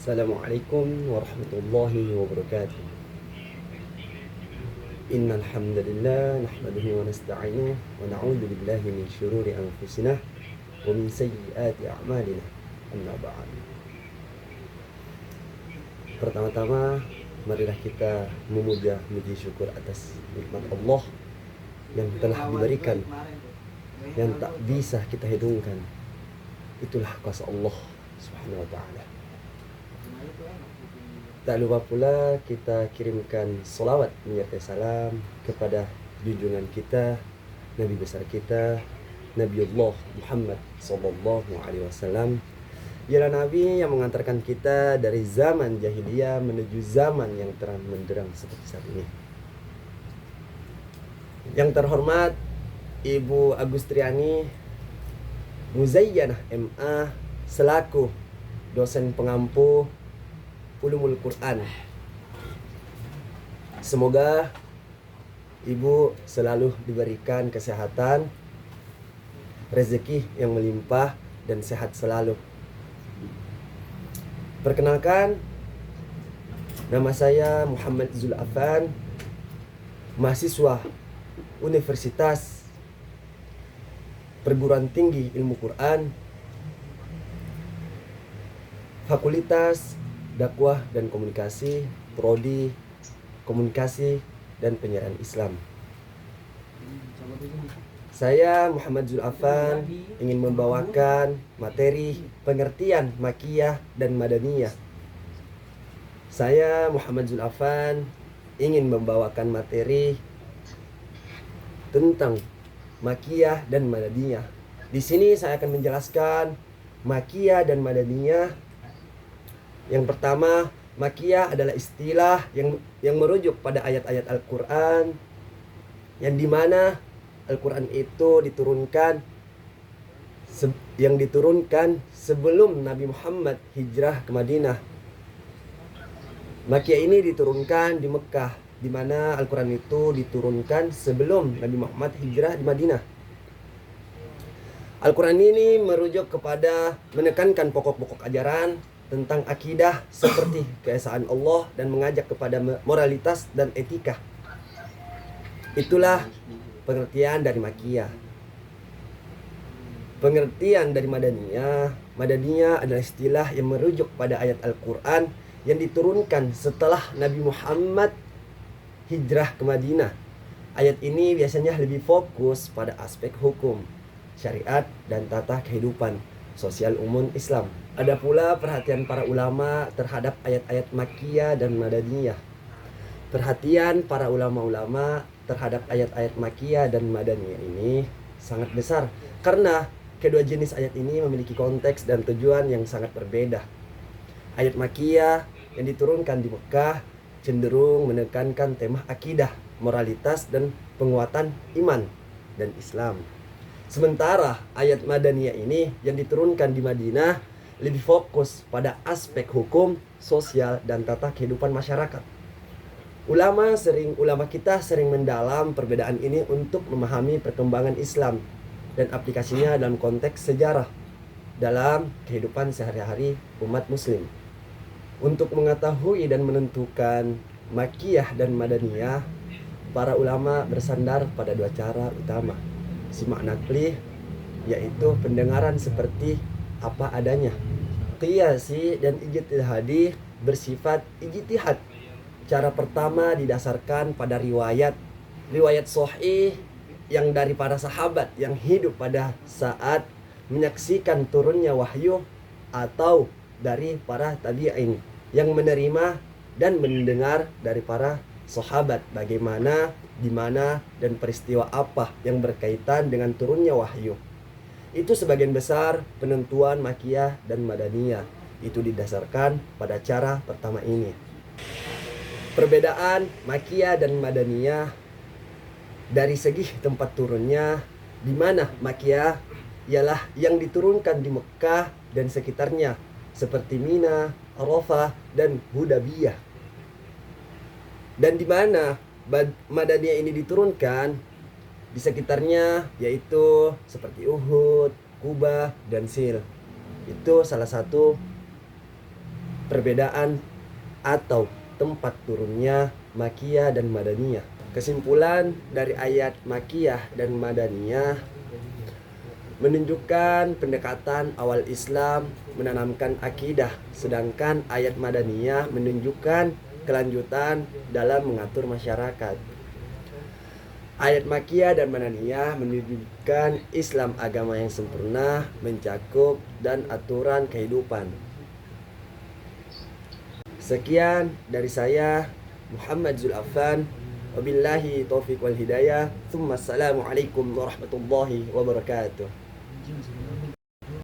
Assalamualaikum warahmatullahi wabarakatuh. Innal hamdalillah nahmaduhu wa nasta'inuhu wa na'udzu billahi min syururi anfusina wa min sayyiati a'malina. Amma ba'd. Pertama-tama marilah kita memuja puji syukur atas nikmat Allah yang telah diberikan, yang tak bisa kita hitungkan. Itulah kuasa Allah Subhanahu wa ta'ala. Tak lupa pula kita kirimkan salawat menyertai salam kepada junjungan kita, Nabi besar kita, Nabiullah Muhammad sallallahu alaihi wasallam. Ialah Nabi yang mengantarkan kita dari zaman jahiliyah menuju zaman yang terang benderang seperti saat ini. Yang terhormat Ibu Agustriani Muzayyanah MA selaku dosen pengampu Ulumul Quran. Semoga Ibu selalu diberikan kesehatan, rezeki yang melimpah, dan sehat selalu. Perkenalkan, nama saya Muhammad Zulafan, mahasiswa Universitas Perguruan Tinggi Ilmu Quran, Fakultas Dakwah dan Komunikasi, Prodi Komunikasi dan Penyiaran Islam. Saya Muhammad Zulafan ingin membawakan materi pengertian Makkiyah dan Madaniyah. Saya Muhammad Zulafan ingin membawakan materi tentang Makkiyah dan Madaniyah. Di sini saya akan menjelaskan Makkiyah dan Madaniyah. Yang pertama, Makkiyah adalah istilah yang merujuk pada ayat-ayat Al-Quran, yang dimana Al-Quran itu diturunkan sebelum Nabi Muhammad hijrah ke Madinah. Makkiyah ini diturunkan di Mekah, di mana Al-Quran itu diturunkan sebelum Nabi Muhammad hijrah di Madinah. Al-Quran ini merujuk kepada menekankan pokok-pokok ajaran tentang akidah seperti keesaan Allah dan mengajak kepada moralitas dan etika. Itulah pengertian dari Makkiyah. Pengertian dari Madaniyah. Madaniyah adalah istilah yang merujuk pada ayat Al-Quran yang diturunkan setelah Nabi Muhammad hijrah ke Madinah. Ayat ini biasanya lebih fokus pada aspek hukum, syariat, dan tata kehidupan sosial umum Islam. Ada pula perhatian para ulama terhadap ayat-ayat Makkiyah dan Madaniyah. Perhatian para ulama-ulama terhadap ayat-ayat Makkiyah dan Madaniyah ini sangat besar karena kedua jenis ayat ini memiliki konteks dan tujuan yang sangat berbeda. Ayat Makkiyah yang diturunkan di Mekah cenderung menekankan tema akidah, moralitas, dan penguatan iman dan Islam. Sementara ayat Madaniyah ini yang diturunkan di Madinah lebih fokus pada aspek hukum, sosial, dan tata kehidupan masyarakat. Ulama kita sering mendalam perbedaan ini untuk memahami perkembangan Islam dan aplikasinya dalam konteks sejarah dalam kehidupan sehari-hari umat muslim. Untuk mengetahui dan menentukan Makkiyah dan Madaniyah, para ulama bersandar pada dua cara utama. Simak naqli, yaitu pendengaran seperti apa adanya. Qiyasi dan ijtihadi bersifat ijtihad. Cara pertama didasarkan pada riwayat sahih yang dari para sahabat yang hidup pada saat menyaksikan turunnya wahyu, atau dari para tabi'in yang menerima dan mendengar dari para sahabat bagaimana, di mana, dan peristiwa apa yang berkaitan dengan turunnya wahyu. Itu sebagian besar penentuan Makkiyah dan Madaniyah. Itu didasarkan pada cara pertama ini. Perbedaan Makkiyah dan Madaniyah dari segi tempat turunnya, di mana Makkiyah ialah yang diturunkan di Mekah dan sekitarnya seperti Mina, Arafah, dan Hudaybiyah. Dan di mana Madaniyah ini diturunkan di sekitarnya, yaitu seperti Uhud, Kubah, dan Sil. Itu salah satu perbedaan atau tempat turunnya Makkiyah dan Madaniyah. Kesimpulan dari ayat Makkiyah dan Madaniyah menunjukkan pendekatan awal Islam menanamkan akidah, sedangkan ayat Madaniyah menunjukkan kelanjutan dalam mengatur masyarakat. Ayat Makkiyah dan Madaniyah menunjukkan Islam agama yang sempurna, mencakup dan aturan kehidupan. Sekian dari saya, Muhammad Zulafan. Wabillahi taufiq wal hidayah. Assalamualaikum warahmatullahi wabarakatuh.